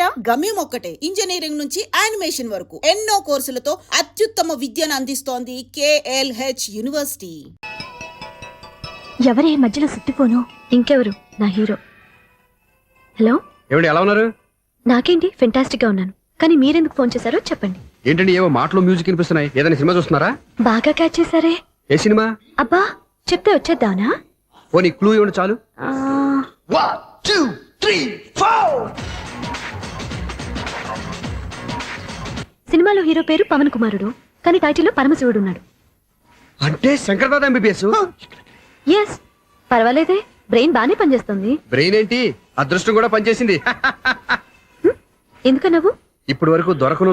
ఒకటేరా? గమ్యం ఒక్కటే. ఇంజనీరింగ్ నుంచి యానిమేషన్ వరకు ఎన్నో కోర్సులతో అత్యుత్తమ విద్యను అందిస్తోంది KLH యూనివర్సిటీ. ఎవరే మధ్యలో సుత్తిపోను? ఇంకెవరు? నా హీరో. హలో, ఏమండి ఎలా ఉన్నారు? నాకేంటి ఫెంటాస్టిక్ గా ఉన్నాను, కానీ మీరెందుకు ఫోన్ చేశారో చెప్పండి. ఏంటండి ఏవో మాటలు మ్యూజిక్ వినిపిస్తున్నాయి, ఏదైనా సినిమా చూస్తున్నారా? బాగా క్యాచ్ చేశారే. ఏ సినిమా? అబ్బా చెప్తే వచ్చేద్దానా? ఓ నీ క్లూ ఇవ్వండి చాలు. 1 2 3 4 సినిమాలో హీరో పేరు పవన్ కుమారుడు, కానీ టైటిల్లో పరమశివుడు ఉన్నాడు. అంటే శంకర్దాద MBBS. ఎస్, పర్వాలేదే, బ్రెయిన్ బానే పనిచేస్తుంది. బ్రెయిన్ ఏంటి, అదృష్టం కూడా పనిచేసింది. ఎందుకు నవ్వు? ఇప్పటి వరకు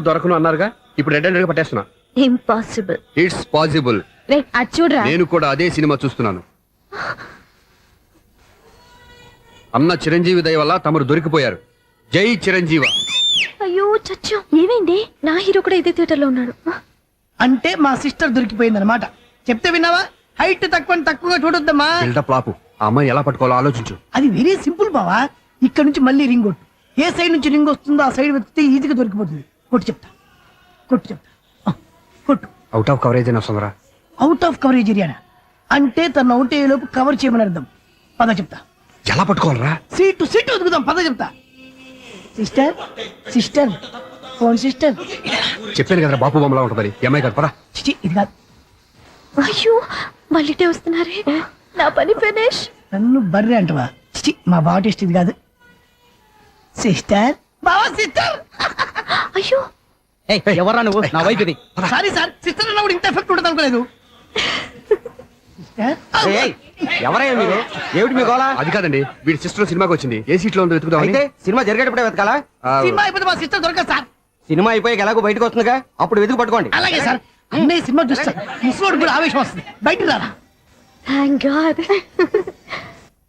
దొరకను అన్నారుగా, ఇప్పుడు రెడ్ గా పట్టేస్తున్నా. ఇంపాసిబుల్. It's possible. అది చూడరా, నేను కూడా అదే సినిమా చూస్తున్నాను. అన్న చిరంజీవి దయ వల్ల తమరు దొరికిపోయారు. జై చిరంజీవ. అయ్యో చచ్చా, ఏమైంది? నా హీరో కూడా ఇదే థియేటర్ లో ఉన్నాడు. అంటే మా సిస్టర్ దొరికిపోయింది అనమాట. చెప్తే విన్నావా? హైట్ తక్కువగా చూడొద్దమ్మా. బిల్డప్ లాపు. ఆ అమ్మాయి ఎలా పట్టుకోవాలో ఆలోచించు. అది వెరీ సింపుల్ బావా. ఇక్కడ నుంచి మళ్ళీ రింగ్ కొట్టు. ఏ సైడ్ నుంచి రింగ్ వస్తుందో ఆ సైడ్ వెతికితే ఈజీగా దొరికిపోతుంది. కొట్టు చెప్తా. కొట్టు. అవుట్ ఆఫ్ కవరేజ్ అయినా వస్తుందరా? అవుట్ ఆఫ్ కవరేజ్ ఏరియా అంటే తను అవుట్ అయ్యే లోపు కవర్ చేయమని అర్థం. పద చెప్తా. ఎలా పట్టుకోవాలరా? సీటు వెతుకుదాం, పద చెప్తా. Sister phone sister. చెప్పాను కదరా బాపు బొమ్మలా ఉంటుందని. అమ్మాయి కాదు, పదా. చిచి ఇది కాదు. అయ్యో మళ్ళీటే వస్తున్నారే, నా పని ఫినిష్. నన్ను బర్రె అంటవా? చిచి మా బావ టేస్ట్ ఇది కాదు. సిస్టర్ బావా, సిస్టర్. అయ్యో ఎవరా నువ్వు? నా వైఫ్ ఇది. సారీ సార్, సిస్టర్ అన్నప్పుడు ఇంత ఎఫెక్ట్ ఉంటుంది అనుకోలేదు. ఎవరయ్యా మీరు? ఏమిటి మీ గోళ? అది కాదండి, వీడి సిస్టర్ సినిమాకి వచ్చింది. ఏ సీట్ లో ఉందో వెతుకుదాం. అయితే సినిమా జరిగేటప్పుడే వెతకాలా? సినిమా అయిపోతే మా సిస్టర్ దొరకదు సార్. సినిమా అయిపోయాక ఎలాగో బయటకు వస్తుందిగా, అప్పుడు వెతుకు పట్టుకోండి. అలాగే సార్. అన్నయ్య సినిమా చూస్తారు, ముసలోడు కూడా ఆవేశం వస్తుంది. బయట రారా. Thank God.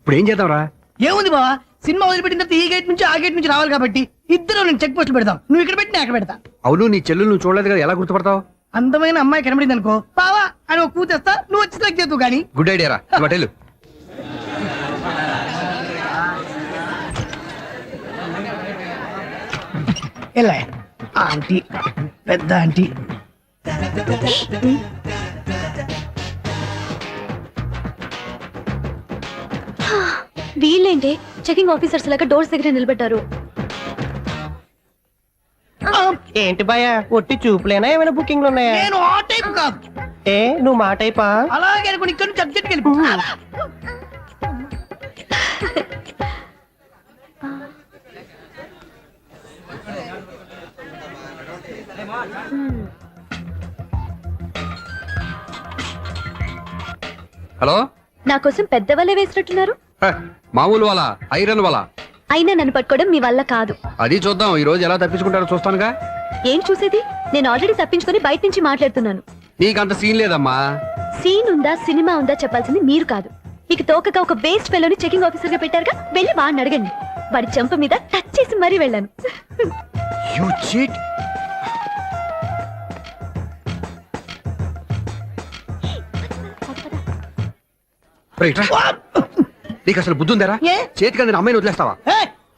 ఇప్పుడు ఏం చేద్దాం రా? ఏముంది బావా, సినిమా వదిలిపెట్టిన తర్వాత ఈ గేట్ నుంచి ఆ గేట్ నుంచి రావాలి కాబట్టి ఇద్దరు నేను చెక్ పోస్ట్ పెడతాం. నువ్వు ఇక్కడ పెట్టి నేను అక్కడ పెడతా. అవును, నీ చెల్లెలు నువ్వు చూడలేదు కదా, ఎలా గుర్తుపడతావు? అందమైన అమ్మాయి కనబడింది అనుకో, బావా అని ఒక కూతేస్తా, నువ్వు వచ్చి సెలెక్ట్ చేద్దు కానీ. గుడ్ ఐడియా రా. హోటల్ ఎలా ఆంటీ, పెద్ద ఆంటీ. వీళ్ళేంటి చెకింగ్ ఆఫీసర్స్ లాగా డోర్స్ దగ్గర నిలబెట్టారు? ఏంటి భయ, ఒట్టి చూపులేనా? ఏమైనా బుకింగ్లు ఉన్నాయా? నేను ఆ టైప్ కాదు. ఏ నువ్వు మా టైపా? అలాగే అనుకుని ఇక్కడ నుంచి అర్జెంట్కి వెళ్ళిపో. హలో, నా కోసం పెద్ద వలే వేసినట్టున్నారు. మామూలు వాళ్ళ ఐరన్ వాళ్ళ. అయినా నన్ను పట్టుకోవడం మీ వల్ల కాదు. అది చూద్దాం, ఈ రోజు ఎలా తప్పించుకుంటారో చూస్తానుగా. ఏం చూసేది? నేను ఆల్రెడీ తప్పించుకొని బయట నుంచి మాట్లాడుతున్నాను. నీకంత సీన్ లేదమ్మా. సీన్ ఉందా సినిమా ఉందా చెప్పాల్సింది మీరు కాదు. మీకు తోకగా ఒక వేస్ట్ ఫెలోని చెకింగ్ ఆఫీసర్ గా పెట్టారుగా, వెళ్ళి వాడిని అడగండి. వాడి చెంప మీద టచ్ చేసి మరీ వెళ్ళాను. You cheat. నీకు అసలు బుద్ధి ఉందారా? ఏ? చేతికి అందిన అమ్మాయిని వదిలేస్తావా?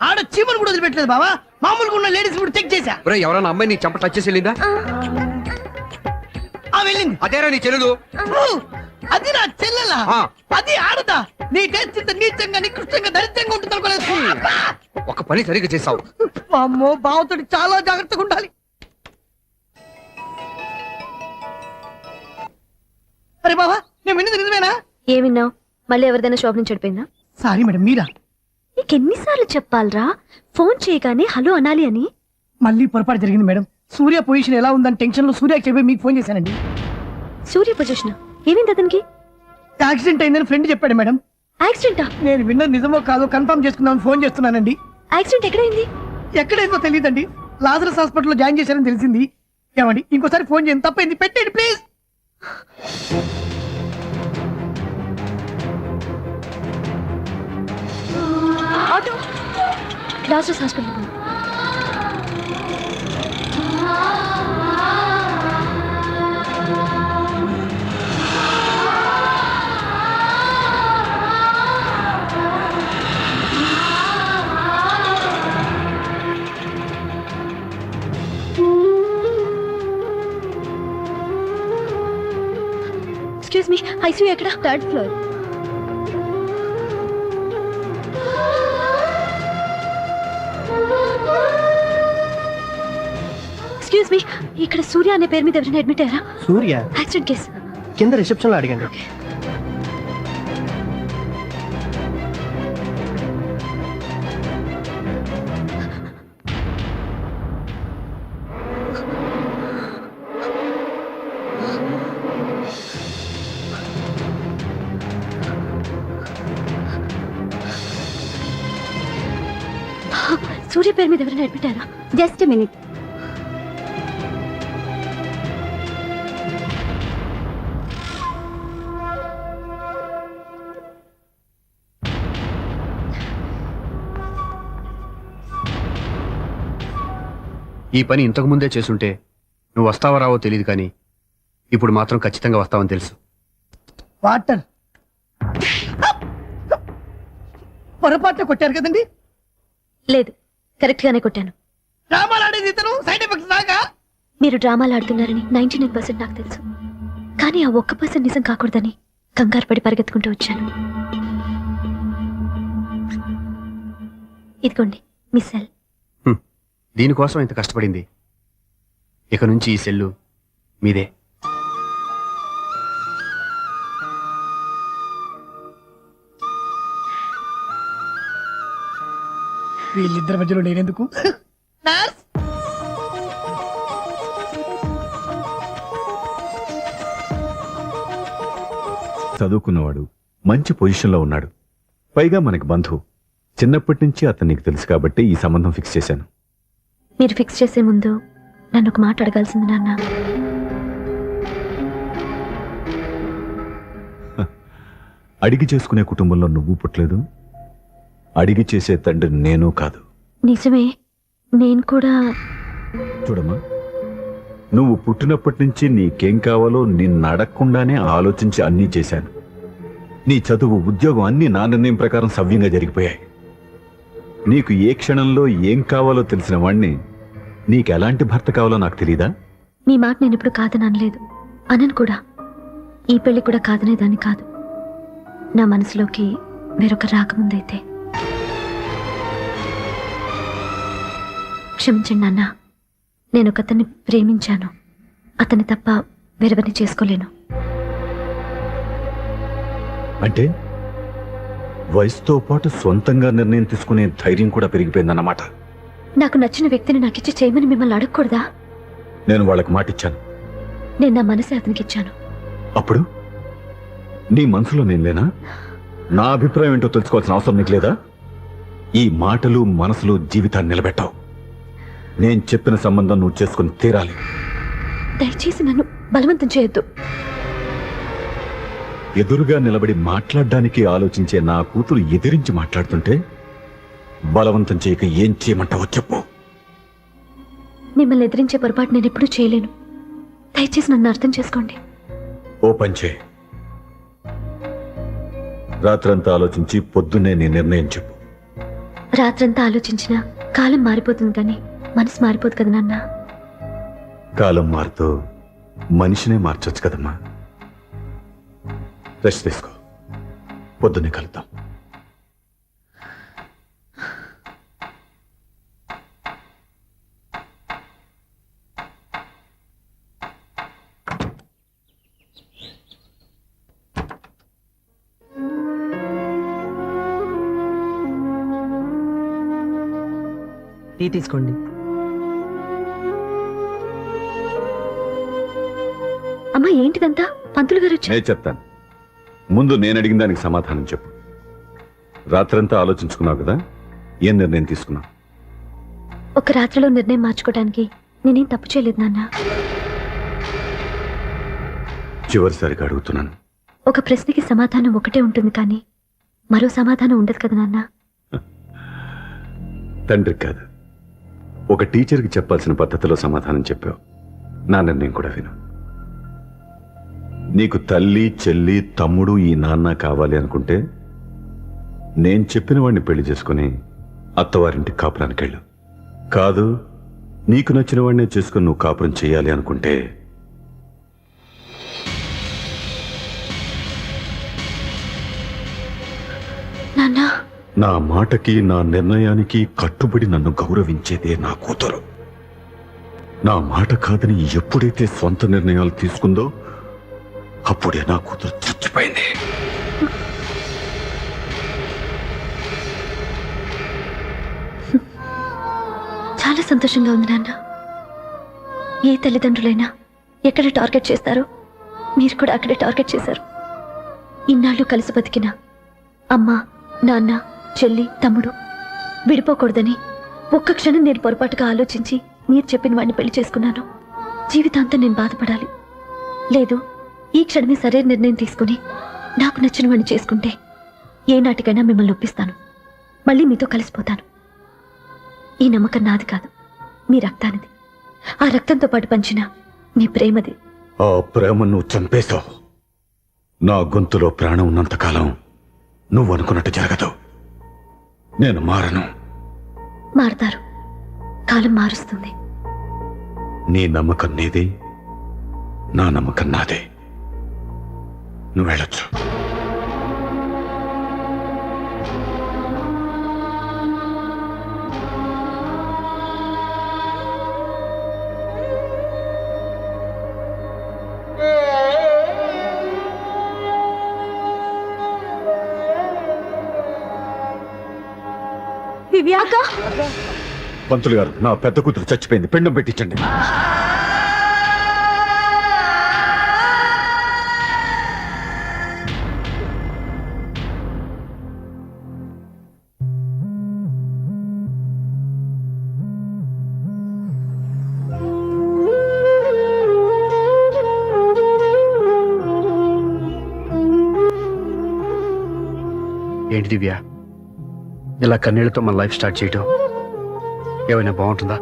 ఆడ చీమలు కూడా వదిలిపెట్టలేదు బావా. మామూలుగా ఉన్న లేడీస్ కూడా చెక్ చేశా. ఎవరైనా అమ్మాయి నీ చెంప టచ్ చేసి వెళ్ళిందా? వెళ్ళింది. అదేరా నీ చెల్లెలు? అది నా చెల్లెలా? ఆ. అది ఆడదా? నీ టేస్ట్ ఇంత నీచంగా నికృష్టంగా దరిద్రంగా ఉంటుంది అనుకోలేదు. ఒక పని సరిగ్గా చేసావు. అమ్మో, బావతోటి చాలా జాగ్రత్తగా ఉండాలి. అరే బావా, నేను విన్నది నిజమేనా? ఏమిన్నావు? మళ్ళీ ఎవరిదైనా షాప్ నుంచి చెడిపోయిందా? సారీ మేడం, మీరా? నీకెన్నిసార్లు చెప్పాలరా ఫోన్ చేయగానే హలో అనాలి అని? మళ్ళీ పొరపాటు జరిగింది మేడం. సూర్య పొజిషన్ ఎలా ఉందని టెన్షన్ లో సూర్యకి చెప్పి మీకు ఫోన్ చేశానండి. సూర్య పొజిషన్ ఏమైంది అతనికి? యాక్సిడెంట్ అయిందని ఫ్రెండ్ చెప్పాడు మేడం. యాక్సిడెంటా? నేను విన్నది నిజమో కాదో కన్ఫర్మ్ చేసుకుందామని ఫోన్ చేస్తున్నానండి. యాక్సిడెంట్ ఎక్కడైంది? ఎక్కడైందో తెలియదండి. లాజరస్ హాస్పిటల్లో జాయిన్ చేశారని తెలిసింది. ఏమండి, ఇంకోసారి ఫోన్ చేయండి. తప్పైంది, పెట్టండి please. Auto Lazarus hospital. Excuse me, ICU ఎక్కడ? Third floor. ఎక్స్క్యూజ్ మీ, ఇక్కడ సూర్య అనే పేరు మీద ఎవరైనా అడ్మిట్ అయ్యారా? Surya accident case. కింద రిసెప్షన్ లో అడిగండి. సూర్య పేరు మీద ఎవరైనా అడ్మిట్ అయ్యారా? Just minute. ఈ పని ఇంతకు ముందే చేసుంటే నువ్వు వస్తావో రావో తెలియదు, కానీ ఇప్పుడు మాత్రం ఖచ్చితంగా వస్తావని తెలుసు. వాటర్ పొరపాటున కొట్టారు కదండి. లేదు, కరెక్ట్ గానే కొట్టాను. డ్రామాలు ఆడేది ఇతను, సైడ్ ఎఫెక్ట్స్ దాకా. మీరు డ్రామాలు ఆడుతున్నారని 99% నాకు తెలుసు, కానీ ఆ 1% నిజం కాకూడదని కంగారు పడి పరిగెత్తుకుంటూ వచ్చాను. ఇదిగోండి మీ సెల్. దీనికోసం ఇంత కష్టపడింది. ఇక నుంచి ఈ సెల్లు మీదే. వీళ్ళిద్దరి మధ్యలో నేనెందుకు? చదువుకున్నవాడు, మంచి పొజిషన్లో ఉన్నాడు, పైగా మనకి బంధువు. చిన్నప్పటి నుంచి అతను నీకు తెలుసు కాబట్టి ఈ సంబంధం ఫిక్స్ చేశాను. మీరు ఫిక్స్ చేసే ముందు నన్ను ఒక మాట అడగాల్సింది నాన్న. అడిగి చేసుకునే కుటుంబంలో నువ్వు పుట్టలేదు, అడిగి చేసే తండ్రి నేను కాదు. నిజమే, నేను కూడా. చూడమ్మా, నువ్వు పుట్టినప్పటి నుంచి నీకేం కావాలో నిన్ను అడగకుండానే ఆలోచించి అన్నీ చేశాను. నీ చదువు, ఉద్యోగం అన్నీ నా నిర్ణయం ప్రకారం సవ్యంగా జరిగిపోయాయి. నీకు ఏ క్షణంలో ఏం కావాలో తెలిసిన వాణ్ణి నీకు ఎలాంటి భర్త కావాలో నాకు తెలీదా? మీ మాట నేను ఇప్పుడు కాదని అనలేదు, అనను కూడా. ఈ పెళ్లి కూడా కాదనేదాన్ని కాదు. నా మనసులోకి వేరొక రాకముందైతే. క్షమించండి నాన్న, నేను ఒకతన్ని ప్రేమించాను. అతన్ని తప్ప వేరెవరిని చేసుకోలేను. అంటే వయసుతో పాటు సొంతంగా నిర్ణయం తీసుకునే ధైర్యం కూడా పెరిగిపోయిందన్నమాట. నాకు నచ్చిన వ్యక్తిని నాకిచ్చి చేయమని మిమ్మల్ని అడగకూడదా? నేను వాళ్ళకి మాటిచ్చాను. నేను నా మనసే అతనికి ఇచ్చాను. అప్పుడు నీ మనసులో నేను లేనా? నా అభిప్రాయం ఏంటో తెలుసుకోవాల్సిన అవసరం నీకు లేదా? ఈ మాటలు, మనసులు జీవితాన్ని నిలబెట్టావు. నేను చెప్పిన సంబంధం నువ్వు చేసుకుని తీరాలి. దయచేసి నన్ను బలవంతం చేయొద్దు. ఎదురుగా నిలబడి మాట్లాడడానికి ఆలోచించే నా కూతురు ఎదిరించి మాట్లాడుతుంటే బలవంతం చేయక ఏం చేయమంటావో చెప్పు. మిమ్మల్ని ఎదిరించే పొరపాటు నేను ఎప్పుడూ చేయలేను. దయచేసి నన్ను అర్థం చేసుకోండి. ఓ పంచే, రాత్రంతా ఆలోచించి పొద్దున్నే నీ నిర్ణయం చెప్పు. రాత్రంతా ఆలోచించినా కాలం మారిపోతుంది, కానీ మనసు మారిపోదు కదా నాన్న. కాలం మారుతూ మనిషినే మార్చొచ్చు కదమ్మా. రెస్ట్ తీసుకో, పొద్దున్నే కలుద్దాం. టీ తీసుకోండి. అమ్మా, ఏంటిదంతా? పంతులు గారు వచ్చారు. నేను చెప్తాను, ముందు నేను అడిగిన దానికి సమాధానం చెప్పు. రాత్రంతా ఆలోచించుకున్నావు కదా, ఏం నిర్ణయం తీసుకున్నావు? ఒక రాత్రిలో నిర్ణయం మార్చుకోవడానికి నేనేం తప్పు చేయలేదు నాన్న. చివరిసారిగా అడుగుతున్నాను. ఒక ప్రశ్నకి సమాధానం ఒకటే ఉంటుంది, కానీ మరో సమాధానం ఉండదు కదా నాన్న. తండ్రికి కాదు, ఒక టీచర్కి చెప్పాల్సిన పద్ధతిలో సమాధానం చెప్పావు. నా నిర్ణయం కూడా విను. నీకు తల్లి, చెల్లి, తమ్ముడు, ఈ నాన్న కావాలి అనుకుంటే నేను చెప్పిన వాడిని పెళ్లి చేసుకుని అత్తవారింటికి కాపురానికి వెళ్ళు. కాదు, నీకు నచ్చిన వాడినే చేసుకుని నువ్వు కాపురం చేయాలి అనుకుంటే నా మాటకి నా నిర్ణయానికి కట్టుబడి నన్ను గౌరవించేదే నా కూతురు. నా మాట కాదని ఎప్పుడైతే స్వంత నిర్ణయాలు తీసుకుందో అప్పుడే నా కూతురు చచ్చిపోయింది. చాలా సంతోషంగా ఉంది నాన్న. ఏ తల్లిదండ్రులైనా ఎక్కడ టార్గెట్ చేస్తారో మీరు కూడా అక్కడే టార్గెట్ చేశారు. ఇన్నాళ్ళు కలిసి బతికిన అమ్మ, నాన్న, చెల్లి, తమ్ముడు విడిపోకూడదని ఒక్క క్షణం నేను పొరపాటుగా ఆలోచించి మీరు చెప్పిన వాడిని పెళ్లి చేసుకున్నాను. జీవితాంతం నేను బాధపడాలి. లేదు, ఈ క్షణమే సరైన నిర్ణయం తీసుకుని నాకు నచ్చిన వాడిని చేసుకుంటే ఏనాటికైనా మిమ్మల్ని ఒప్పిస్తాను. మళ్ళీ మీతో కలిసిపోతాను. ఈ నమ్మకం నాది కాదు, మీ రక్తానిది. ఆ రక్తంతో పాటు పంచిన మీ ప్రేమది. ఆ ప్రేమ నువ్వు చంపేశావు. నా గొంతులో ప్రాణం ఉన్నంతకాలం నువ్వు అనుకున్నట్టు జరగదు. నేను మారను. మారతారు, కాలం మారుస్తుంది. నీ నమ్మకం నీదే, నా నమ్మకం నాదే. నువ్వు వెళ్ళొచ్చు. దివ్యాక, పంతులు గారు, నా పెద్ద కూతురు చచ్చిపోయింది. పిండం పెట్టించండి. ఏంటి దివ్య, ఇలా కన్నీళ్లతో మన లైఫ్ స్టార్ట్ చేయటం ఏమైనా బాగుంటుందా?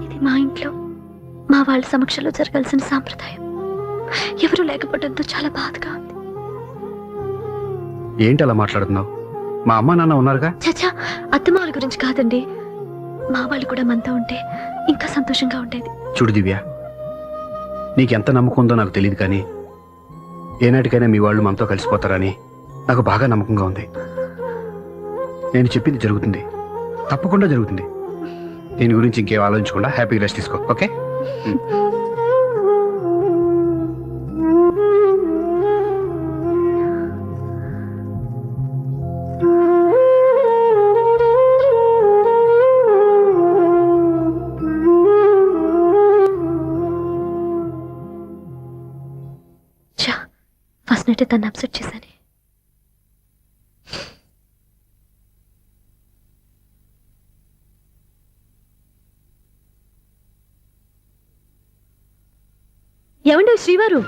ఇది మా ఇంట్లో మా వాళ్ళ సమక్షంలో జరగాల్సిన సాంప్రదాయం. ఎవరు లేకపోవడంతో చాలా బాధగా ఉంది. ఏంటి అలా మాట్లాడుతున్నావు? మా అమ్మ నాన్న ఉన్నారుగా. చచ్చా, అత్తమాల గురించి కాదండి. మా వాళ్ళు కూడా మనతో ఉంటే ఇంకా సంతోషంగా ఉండేది. చూడు దివ్య, నీకెంత నమ్మకం ఉందో నాకు తెలియదు, కానీ ఏనాటికైనా మీ వాళ్ళు మనతో కలిసిపోతారని నాకు బాగా నమ్మకంగా ఉంది. నేను చెప్పింది జరుగుతుంది, తప్పకుండా జరుగుతుంది. దీని గురించి ఇంకేం ఆలోచించకుండా హ్యాపీగా రెస్ట్ తీసుకో, ఓకే? ఫస్ట్ నైట్ తను అప్సెట్ చేశాను. ఏమండి శ్రీవారు,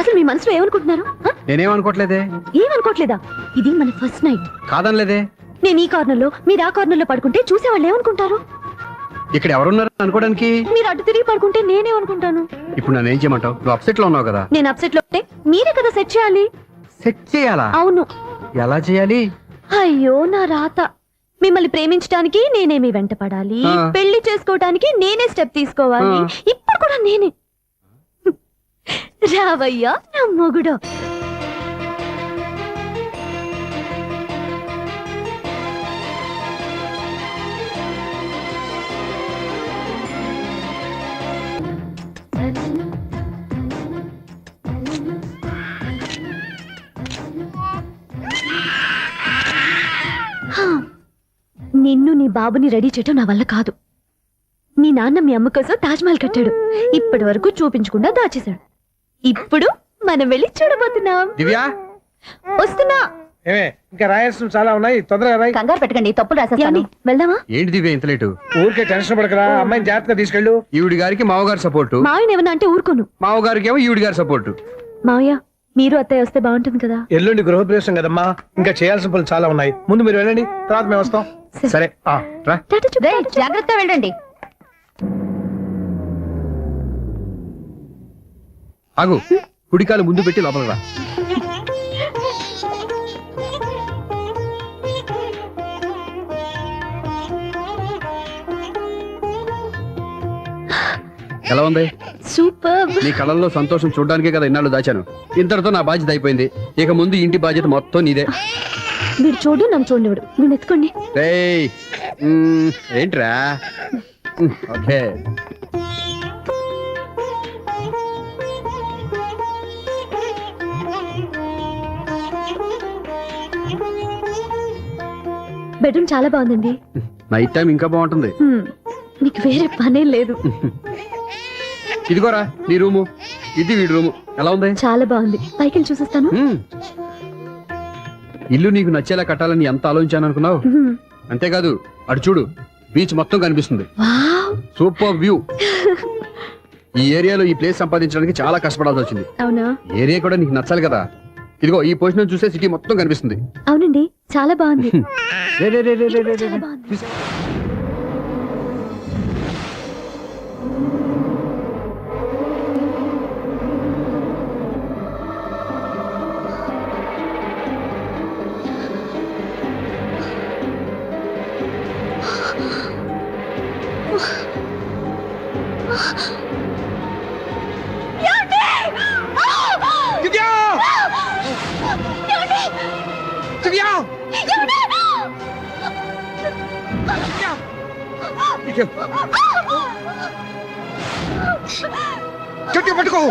అసలు మీ మనసులో ఏమనుకుంటున్నారు? నేనేమనుకోవట్లేదే. ఏమనుకోవట్లేదా? ఇది మన ఫస్ట్ నైట్. కాదనలేదే. నేను ఈ కార్నర్లో, మీరు ఆ కార్నర్లో పడుకుంటే చూసేవాళ్ళు ఏమనుకుంటారు? ఇక్కడ ఎవరున్నారు అనుకోవడానికి? మీరు అటు తిరిగి పడుకుంటే నేనేమనుకుంటాను? ఇప్పుడు నన్ను ఏం చేయమంటావు? నువ్వు అప్సెట్ లో ఉన్నావు కదా. నేను అప్సెట్ లో ఉంటే మీరే కదా సెట్ చేయాలి. సెట్ చేయాలా? అవును. ఎలా చేయాలి? అయ్యో నా రాత. మిమ్మల్ని ప్రేమించడానికి నేనే మీ వెంట పడాలి, ఆ. పెళ్లి చేసుకోవడానికి నేనే స్టెప్ తీసుకోవాలి. ఆ. ఇప్పుడు కూడా నేనే. రావయ్యా నా మొగుడు. నిన్ను నీ బాబుని రెడీ చేయటం నా వల్ల కాదు. నీ నాన్న మీ అమ్మ కోసం తాజ్మహల్ కట్టాడు, ఇప్పటి వరకు చూపించకుండా దాచేశాడు. ఇప్పుడు మనం వెళ్ళి చూడబోతున్నాం. దివ్య, వస్తున్నా. ఏమే, ఇంకా రాయాల్సిన చాలా ఉన్నాయి, తొందరగా రాయి. కంగారు పెట్టకండి, తప్పులు రాసేస్తాను. వెళ్దామా? ఏంటి దివ్య ఇంత లేటు? ఊరికే టెన్షన్ పడకరా, అమ్మాయిని జాగ్రత్తగా తీసుకెళ్ళు. ఈవిడి గారికి మావగారు సపోర్టు, మావయ్య ఏమన్నా అంటే ఊరుకోను. మావగారికి ఏమో ఈవిడి గారి సపోర్టు. మావయ్య, మీరు అత్తయ్య వస్తే బాగుంటుంది కదా. ఎల్లుండి గృహప్రవేశం కదమ్మా, ఇంకా చేయాల్సిన పనులు చాలా ఉన్నాయి. ముందు మీరు వెళ్ళండి, తర్వాత మేము వస్తాం. సరే రా. జాగ్రత్త వెళ్ళండి. ఆగు, కుడికాలు ముందు పెట్టి లోపలికి రా. ఎలా ఉంది? సూపర్. నీ కళల్లో సంతోషం చూడడానికే కదా ఇన్నాళ్ళు దాచాను. ఇంతటితో నా బాధ్యత అయిపోయింది. ఇక ముందు ఇంటి బాధ్యత మొత్తం నీదే. మీరు చూడు, నన్ను చూడనివ్వడు. మీరు ఎత్తుకోండి. రేయ్, ఏంట్రా? ఓకే. బెడ్రూమ్ చాలా బాగుందండి. నైట్ టైం ఇంకా బాగుంటుంది. మీకు వేరే పనే లేదు. ఇదిగోరా నీ రూము, ఇది వీడి రూము. ఎలా ఉంది? చాలా బాగుంది. పైకి వెళ్ళి చూసేస్తాను. ఇల్లు నీకు నచ్చేలా కట్టాలని ఎంత ఆలోచించాను అనుకున్నావు? అంతేకాదు, అటు చూడు, బీచ్ మొత్తం కనిపిస్తుంది. Wow, super view. ఈ ఏరియాలో ఈ ప్లేస్ సంపాదించడానికి చాలా కష్టపడాల్సి వచ్చింది. అవునా? ఏరియా కూడా నీకు నచ్చాలి కదా. ఇదిగో ఈ పొజిషన్ చూసే సిటీ మొత్తం కనిపిస్తుంది. అవునండి, చాలా బాగుంది. రే రే రే రే రే రే రే. చాలా బాగుంది. దివ్యా! దివ్యా! దివ్యా! గట్టిగా పట్టుకో.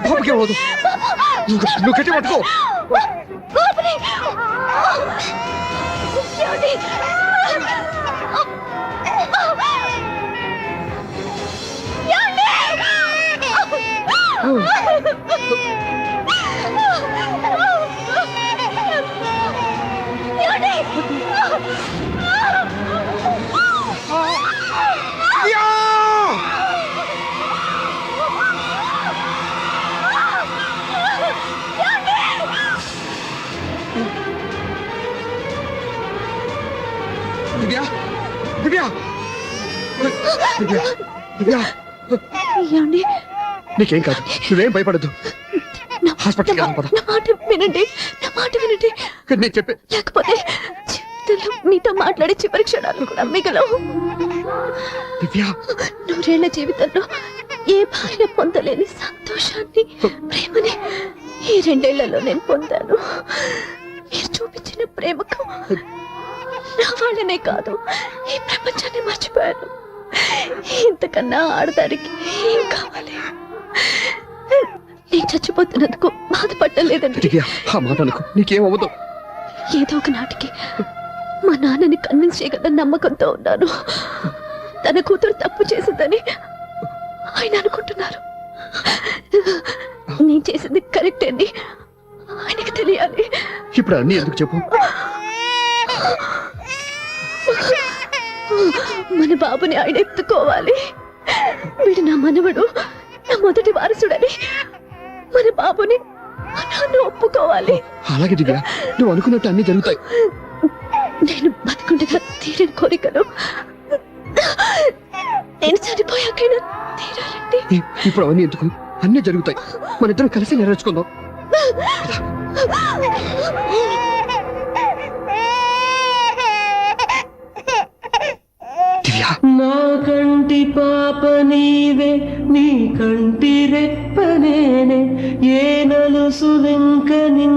బాబుకి పోదు. నువ్వు గట్టి పట్టుకో. దివ్యా! దివ్యా! దివ్యా! దివ్యా! ఏమండి? నీకేం కాదు, నువ్వేం భయపడద్దు. హాస్పిటల్కి వెళ్దాం పద. నా మాట వినండి, నా మాట వినండి. నేను చెప్పే, లేకపోతే జీవితంలో మీతో మాట్లాడే చివరి క్షణాలు కూడా మిగలవు. దివ్యా, నూరేళ్ల జీవితంలో ఏ భార్య పొందలేని సంతోషాన్ని, ప్రేమని ఈ 2 ఏళ్లలో నేను పొందాను. మీరు చూపించిన ప్రేమకు నా వాళ్ళనే కాదు, ఈ ప్రపంచాన్ని మర్చిపోయాను. ఇంతకన్నా ఆడదానికి ఏం కావాలి? నేను చచ్చిపోతున్నందుకు బాధపడలేదండి. దివ్యా, ఆ మాట అనుకో, నీకేమవ్వదు. ఏదో ఒక నాటికి మా నాన్నని కన్విన్స్ చేయగల నమ్మకంతో ఉన్నాను. తన కూతురు తప్పు చేసిందని ఆయన అనుకుంటున్నారు. నేను చేసింది కరెక్ట్ అని ఆయనకి తెలియాలి. ఇప్పుడు అన్నీ ఎందుకు చెప్పు. మన బాబుని ఆయన ఎత్తుకోవాలి. వీడు నా మనవడు, నా మొదటి వారసుడని మన బాబుని మా నాన్న ఒప్పుకోవాలి. అలాగే దివ్యా, నువ్వు అనుకున్నట్టు అన్ని జరుగుతాయి. నేను బతుకుండగా తీరని కోరికలు నేను చనిపోయాకైనా తీరాలండి. ఇప్పుడు అవన్నీ ఎందుకు, అన్నీ జరుగుతాయి. మన ఇద్దరం కలిసి నెరవేర్చుకుందాం. దివ్యా, నా కంటి పాప నీవే, నీ కంటి రెప్పనేనే, ఏ నలుసు వెంక నిన్ను